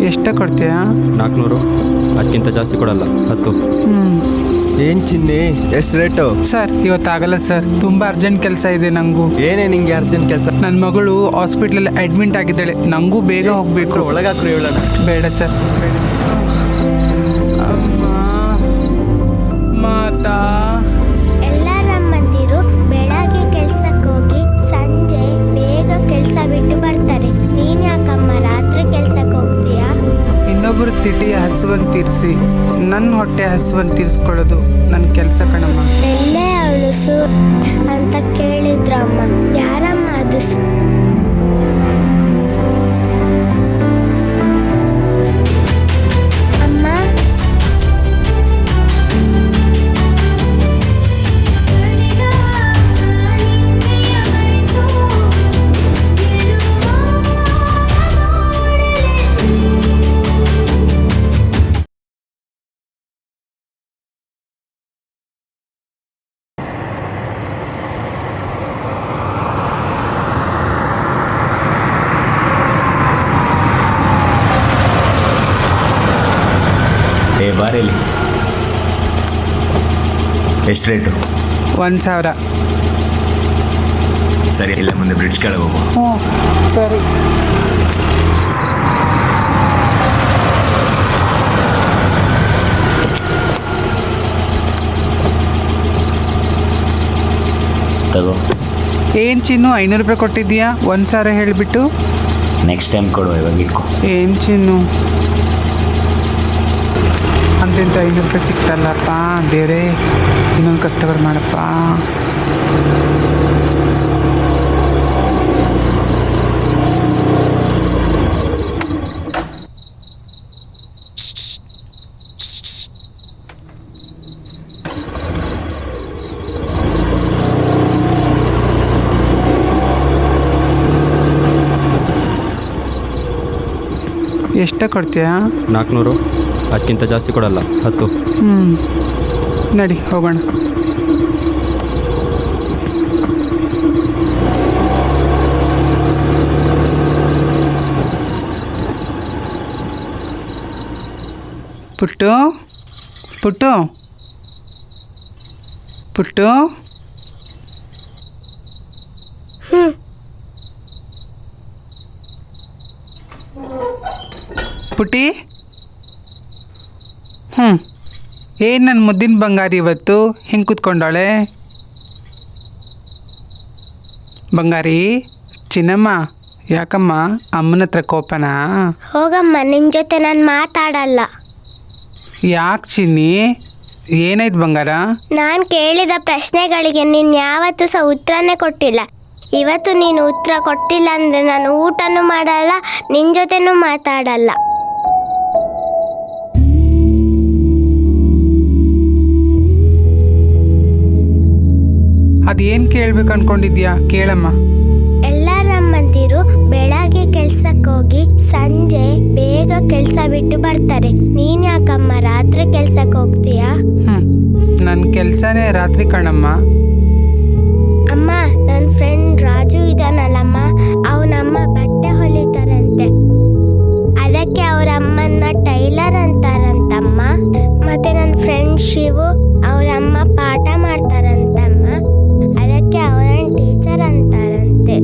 ಎಷ್ಟೇ ಕೊಡ್ತೀಯಾ? 400. ಅದಕ್ಕಿಂತ ಜಾಸ್ತಿ ಕೊಡಲ್ಲ. 10. ಏನ್ ಚಿನ್ನಿ, ಎಷ್ಟು ರೇಟು? ಸರ್ ಇವತ್ತಾಗಲ್ಲ ಸರ್, ತುಂಬ ಅರ್ಜೆಂಟ್ ಕೆಲಸ ಇದೆ ನನಗೂ. ಏನೇ ನಿಂಗೆ ಅರ್ಜೆಂಟ್ ಕೆಲಸ? ನನ್ನ ಮಗಳು ಹಾಸ್ಪಿಟ್ಲಲ್ಲಿ ಅಡ್ಮಿಟ್ ಆಗಿದ್ದಾಳೆ, ನನಗೂ ಬೇಗ ಹೋಗಬೇಕು. ಒಳಗಾಕ್ರು ಹೇಳೋಣ. ಬೇಡ ಸರ್. ಅಮ್ಮ ಮಾತಾ, ಎಲ್ಲರಮ್ಮಂದಿರು ಬೆಳಗ್ಗೆ ಕೆಲ್ಸಕ್ಕೆ ಹೋಗಿ ಸಂಜೆ ಬೇಗ ಕೆಲಸ ಬಿಟ್ಟು ಬರ್ತಾರೆ. ನೀನ್ ಯಾಕಮ್ಮ ರಾತ್ರಿ ಕೆಲ್ಸಕ್ಕೆ ಹೋಗ್ತೀಯಾ? ಇನ್ನೊಬ್ಬರು ತಿಟಿಯ ಹಸುವನ್ನು ತೀರಿಸಿ ನನ್ನ ಹೊಟ್ಟೆ ಹಸುವನ್ನು ತೀರಿಸ್ಕೊಳ್ಳೋದು ನನ್ನ ಕೆಲಸ ಕಣಮ್ಮ. ಎಲ್ಲೇ ಅವಳು ಅಂತ ಕೇಳಿದ್ರಮ್ಮ. ಯಾರಮ್ಮ ಅದು? ಅಮ್ಮ, ಬಾರೇಲಿ. ಎಷ್ಟು ರೇಟು? 1000. ಸರಿ, ಇಲ್ಲ ಮುಂದೆ ಬ್ರಿಡ್ಜ್ ಕೆಳಗೆ ಹೋಗು. ಹ್ಞೂ ಸರಿ. ತಗೋ. ಏನು ಚಿನ್ನು 500 ರೂಪಾಯಿ ಕೊಟ್ಟಿದ್ದೀಯಾ? 1000 ಹೇಳಿಬಿಟ್ಟು. ನೆಕ್ಸ್ಟ್ ಟೈಮ್ ಕೊಡು, ಇವಾಗ ಇಟ್ಕೊ. ಏನು ಚಿನ್ನು ಅಂತಿಂತ 500 ರೂಪಾಯಿ ಸಿಕ್ತಲ್ಲಪ್ಪ. ದೇವ್ರೇ, ಇನ್ನೊಂದು ಕಸ್ಟಮರ್ ಮಾಡಪ್ಪ. ಎಷ್ಟೇ ಕೊಡ್ತೀಯಾ? 400. ಅದಕ್ಕಿಂತ ಜಾಸ್ತಿ ಕೊಡಲ್ಲ. 10. ನಡಿ ಹೋಗೋಣ. ಪುಟ್ಟು ಪುಟ್ಟು ಪುಟ್ಟು, ಪುಟ್ಟಿ. ಏನು ನನ್ನ ಮುದ್ದಿನ ಬಂಗಾರಿ ಇವತ್ತು ಹಿಂಗೆ ಕೂತ್ಕೊಂಡಾಳೆ? ಬಂಗಾರಿ, ಚಿನ್ನಮ್ಮ, ಯಾಕಮ್ಮ ಅಮ್ಮನ ಹತ್ರ ಕೋಪನಾ? ಹೋಗಮ್ಮ, ನಿನ್ ಜೊತೆ ನಾನು ಮಾತಾಡಲ್ಲ. ಯಾಕೆ ಚಿನ್ನಿ, ಏನಾಯ್ತು ಬಂಗಾರ? ನಾನು ಕೇಳಿದ ಪ್ರಶ್ನೆಗಳಿಗೆ ನೀನು ಯಾವತ್ತೂ ಸಹ ಉತ್ತರನೇ ಕೊಟ್ಟಿಲ್ಲ. ಇವತ್ತು ನೀನು ಉತ್ತರ ಕೊಟ್ಟಿಲ್ಲ ಅಂದರೆ ನಾನು ಊಟನೂ ಮಾಡಲ್ಲ, ನಿನ್ನ ಜೊತೆನೂ ಮಾತಾಡಲ್ಲ. ಅದೇನು ಕೇಳ್ಬೇಕು ಅನ್ಕೊಂಡಿದ್ಯಾ? ಕೇಳಮ್ಮ. ಎಲ್ಲರಮ್ಮಂದಿರು ಬೆಳಗ್ಗೆ ಕೆಲ್ಸಕ್ಕೆ ಹೋಗಿ ಸಂಜೆ ಬೇಗ ಕೆಲಸ ಬಿಟ್ಟು ಬರ್ತಾರೆ. ನೀನ್ ಯಾಕಮ್ಮ ರಾತ್ರಿ ಕೆಲ್ಸಕ್ಕೆ ಹೋಗ್ತೀಯಾ? ನನ್ನ ಕೆಲಸನೇ ರಾತ್ರಿ ಕಣಮ್ಮ. ಅಮ್ಮ, ನನ್ನ ಫ್ರೆಂಡ್ ರಾಜು ಇದಾನಲ್ಲಮ್ಮ, ಅವನಮ್ಮ ಬಟ್ಟೆ ಹೊಲಿತಾರಂತೆ. ಅದಕ್ಕೆ ಅವ್ರ ಅಮ್ಮನ್ನ ಟೈಲರ್ ಅಂತಾರಂತಮ್ಮ. ಮತ್ತೆ ನನ್ನ ಫ್ರೆಂಡ್ ಶಿವು, ಅವ್ರ ಅಮ್ಮ ಪಾಠ ಮಾಡ್ತಾರಂತಮ್ಮ. ಅದಕ್ಕೆ ಅವರನ್ನ ಟೀಚರ್ ಅಂತಾರಂತೆ.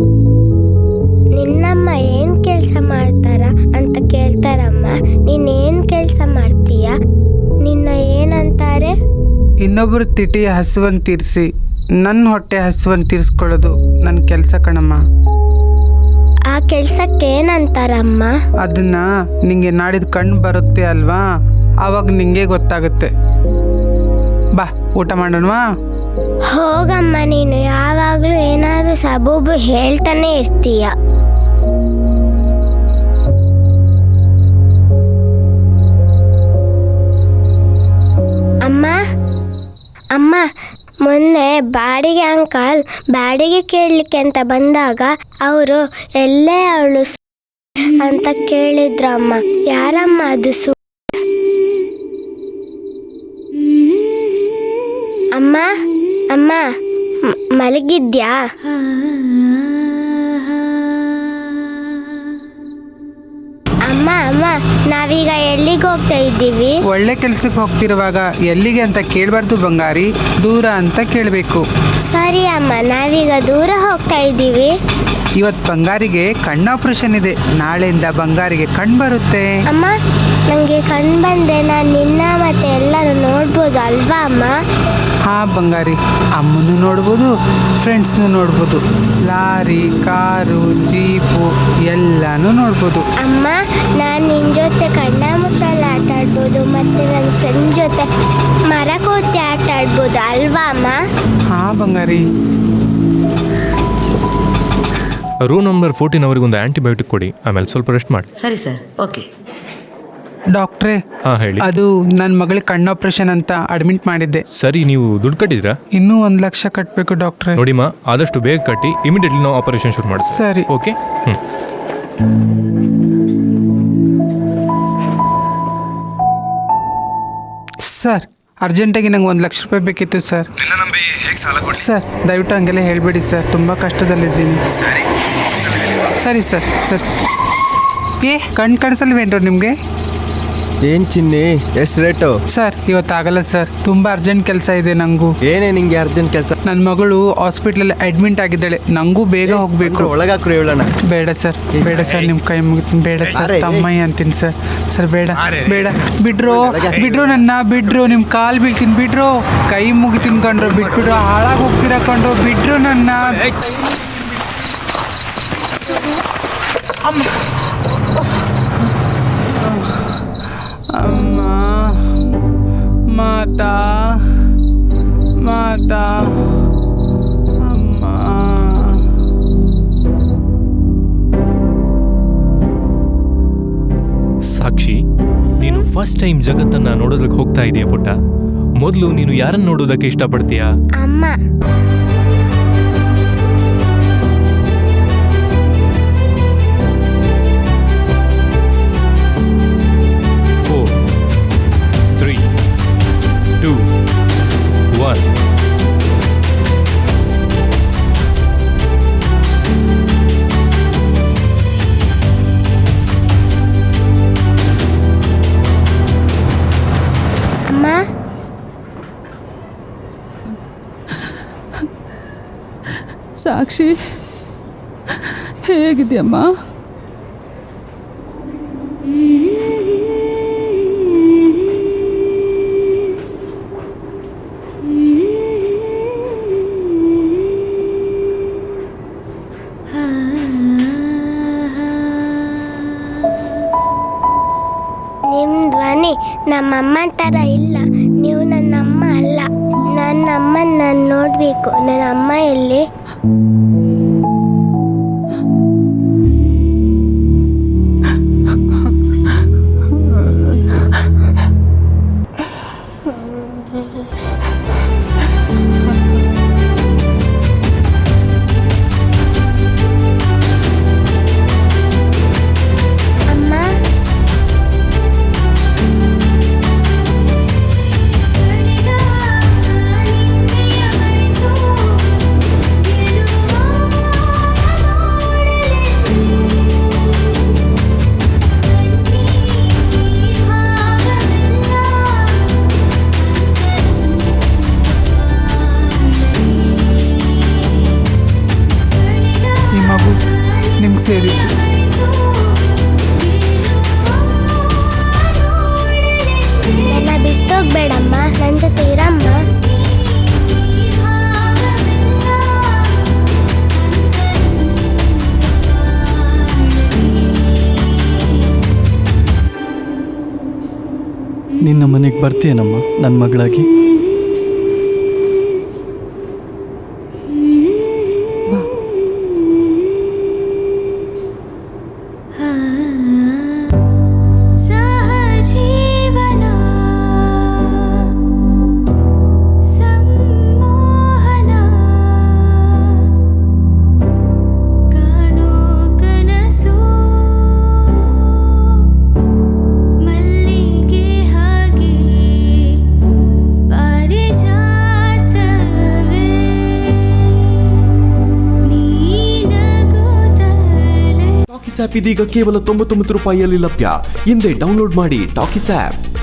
ನಿನ್ನಮ್ಮ ಏನ್ ಕೆಲಸ ಮಾಡ್ತಾರ ಅಂತ ಕೇಳ್ತಾರಮ್ಮ. ನೀನೇನ್ ಕೆಲಸ ಮಾಡ್ತೀಯ? ನಿನ್ನ ಏನಂತಾರೆ? ಇನ್ನೊಬ್ಬರು ತಿಟಿಯ ಹಸುವನ್ನು ತೀರಿಸಿ ನನ್ನ ಹೊಟ್ಟೆ ಹಸುವನ್ನು ತೀರಿಸ್ಕೊಳ್ಳೋದು ನನ್ನ ಕೆಲಸ ಕಣಮ್ಮ. ಆ ಕೆಲ್ಸಕ್ಕೆ ಏನಂತಾರಮ್ಮ? ಅದನ್ನ ನಿಂಗೆ ನಾಡಿದ ಕಣ್ಣು ಬರುತ್ತೆ ಅಲ್ವಾ, ಆವಾಗ ನಿಂಗೆ ಗೊತ್ತಾಗುತ್ತೆ. ಬಾ, ಊಟ ಮಾಡೋಣವಾ? ಹೋಗಮ್ಮ, ನೀನು ಯಾವಾಗಲೂ ಏನಾದರೂ ಸಬೂಬು ಹೇಳ್ತಾನೆ ಇರ್ತೀಯ. ಅಮ್ಮ ಅಮ್ಮ, ಮೊನ್ನೆ ಬಾಡಿಗೆ ಅಂಕಲ್ ಬಾಡಿಗೆ ಕೇಳಲಿಕ್ಕೆ ಅಂತ ಬಂದಾಗ ಅವರು ಎಲ್ಲೇ ಅವಳು ಅಂತ ಕೇಳಿದ್ರಮ್ಮ. ಯಾರಮ್ಮ ಅದು? ಅಮ್ಮ ಅಮ್ಮ, ಮಲಗಿದ್ಯಾ? ನಾವೀಗ ಎಲ್ಲಿಗೆ ಹೋಗ್ತಾ ಇದ್ದೀವಿ? ಒಳ್ಳೆ ಕೆಲ್ಸಕ್ಕೆ ಹೋಗ್ತಿರುವಾಗ ಎಲ್ಲಿಗೆ ಅಂತ ಕೇಳಬಾರ್ದು ಬಂಗಾರಿ, ದೂರ ಅಂತ ಕೇಳಬೇಕು. ಸರಿ ಅಮ್ಮ, ನಾವೀಗ ದೂರ ಹೋಗ್ತಾ ಇದ್ದೀವಿ. ಇವತ್ತು ಬಂಗಾರಿಗೆ ಕಣ್ಣು ಆಪರೇಷನ್ ಇದೆ, ನಾಳೆಯಿಂದ ಬಂಗಾರಿಗೆ ಕಣ್ಣು ಬರುತ್ತೆ. ಅಮ್ಮ, ನನಗೆ ಕಣ್ಣು ಬಂದರೆ ನಾನು ನಿನ್ನ ಮತ್ತೆ ಎಲ್ಲರೂ ನೋಡ್ಬೋದು ಅಲ್ವಾ ಅಮ್ಮ? ಹಾಂ ಬಂಗಾರಿ, ಅಮ್ಮನೂ ನೋಡ್ಬೋದು, ಫ್ರೆಂಡ್ಸ್ನೂ ನೋಡ್ಬೋದು, ಲಾರಿ, ಕಾರು, ಜೀಪು ಎಲ್ಲನೂ ನೋಡ್ಬೋದು. ಅಮ್ಮ, ನಾನು ನಿನ್ನ ಜೊತೆ ಕಣ್ಣ ಮುಚ್ಚಾಲ ಆಟ ಆಡ್ಬೋದು, ಮತ್ತು ನನ್ನ ಫ್ರೆಂಡ್ ಜೊತೆ ಮರ ಕೋತಿ ಆಟ ಆಡ್ಬೋದು ಅಲ್ವಾ ಅಮ್ಮ? ಹಾಂ ಬಂಗಾರಿ. ರೂಮ್ ನಂಬರ್ 14 ಅವರಿಗೊಂದು ಆ್ಯಂಟಿಬಯೋಟಿಕ್ ಕೊಡಿ, ಆಮೇಲೆ ಸ್ವಲ್ಪ ರೆಸ್ಟ್ ಮಾಡಿ. ಸರಿ ಸರ್, ಓಕೆ. ಡಾಕ್ಟ್ರೇ, ಹಾಂ ಹೇಳಿ. ಅದು ನನ್ನ ಮಗಳಿಗೆ ಕಣ್ಣು ಆಪರೇಷನ್ ಅಂತ ಅಡ್ಮಿಟ್ ಮಾಡಿದ್ದೆ. ಸರಿ, ನೀವು ದುಡ್ಡು ಕಟ್ಟಿದ್ರಾ? ಇನ್ನೂ 1 ಲಕ್ಷ ಕಟ್ಟಬೇಕು ಡಾಕ್ಟ್ರೇ. ನೋಡಿಮ್ಮ, ಆದಷ್ಟು ಬೇಗ ಕಟ್ಟಿ ಇಮಿಡಿಯೇಟ್ಲಿ ನಾವು ಆಪರೇಷನ್ ಶುರು ಮಾಡ್ತೀವಿ. ಸರಿ. ಓಕೆ. ಸರ್, ಅರ್ಜೆಂಟಾಗಿ ನಂಗೆ 1 ಲಕ್ಷ ರೂಪಾಯಿ ಬೇಕಿತ್ತು ಸರ್. ಸರ್, ದಯವಿಟ್ಟು ಹಂಗೆಲ್ಲ ಹೇಳಬೇಡಿ ಸರ್, ತುಂಬ ಕಷ್ಟದಲ್ಲಿದ್ದೀನಿ. ಸರಿ ಸರ್. ಕಣ್ಣು ಕಾಣಿಸಲ್ವೇನ್ರು ನಿಮಗೆ? ಏನು ಚಿನ್ನಿ, ಎಷ್ಟು ರೇಟು? ಸರ್, ಇವತ್ತಾಗಲ್ಲ ಸರ್, ತುಂಬ ಅರ್ಜೆಂಟ್ ಕೆಲಸ ಇದೆ ನನಗೂ. ಏನೇ ನಿಂಗೆ ಅರ್ಜೆಂಟ್ ಕೆಲಸ? ನನ್ನ ಮಗಳು ಹಾಸ್ಪಿಟ್ಲಲ್ಲಿ ಅಡ್ಮಿಟ್ ಆಗಿದ್ದಾಳೆ, ನನಗೂ ಬೇಗ ಹೋಗಬೇಕು. ಒಳಗಾಕ್ರು ಹೇಳೋಣ. ಬೇಡ ಸರ್, ನಿಮ್ಮ ಕೈ ಮುಗಿತೀನಿ. ಬೇಡ ಸರ್, ತಮ್ಮಯ್ಯ ಅಂತೀನಿ ಸರ್. ಸರ್ ಬೇಡ, ಬಿಡ್ರೋ ನನ್ನ, ನಿಮ್ಮ ಕಾಲು ಬೀಳ್ತೀನಿ, ಬಿಡ್ರೋ, ಕೈ ಮುಗಿತೀನಿ ಕಂಡ್ರು, ಬಿಟ್ಬಿಡ್ರು, ಹಾಳಾಗಿ ಹೋಗ್ತೀರಾ ಕಂಡ್ರು, ಬಿಡ್ರು ನನ್ನ. ಅಮ್ಮ, ಮಾತಾ ಅಮ್ಮ. ಸಾಕ್ಷಿ, ನೀನು ಫಸ್ಟ್ ಟೈಮ್ ಜಗತ್ತನ್ನ ನೋಡೋದಕ್ಕೆ ಹೋಗ್ತಾ ಇದೀಯ ಪುಟ್ಟ. ಮೊದಲು ನೀನು ಯಾರನ್ನ ನೋಡೋದಕ್ಕೆ ಇಷ್ಟಪಡ್ತೀಯಾ? ಅಮ್ಮ. ಸಾಕ್ಷಿ, ಹೇಗಿದೆಯಮ್ಮ? ನಿಮ್ಮ ಧ್ವನಿ ನಮ್ಮಮ್ಮ ಥರ ಇಲ್ಲ. ನೀವು ನನ್ನಮ್ಮ ಅಲ್ಲ. ನನ್ನ ಅಮ್ಮನ ನಾನು ನೋಡಬೇಕು. ನನ್ನ ಅಮ್ಮ ಎಲ್ಲಿ? ಸೇರಿದ್ದು. ನನ್ನ ಬಿಟ್ಟೋಗ್ಬೇಡಮ್ಮ, ನನ್ನ ಜೊತೆ ಇರಮ್ಮ. ನಿನ್ನ ಮನೆಗೆ ಬರ್ತೀಯನಮ್ಮ ನನ್ನ ಮಗಳಾಗಿ? ಮಲ್ಲಿಗೆ ಹಾಗೆ ಟಾಕೀಸ್ ಆಪ್ ಇದೀಗ ಕೇವಲ 99 ರೂಪಾಯಿಯಲ್ಲಿ ಲಭ್ಯ. ಹಿಂದೆ ಡೌನ್ಲೋಡ್ ಮಾಡಿ ಟಾಕೀಸ್ ಆಪ್.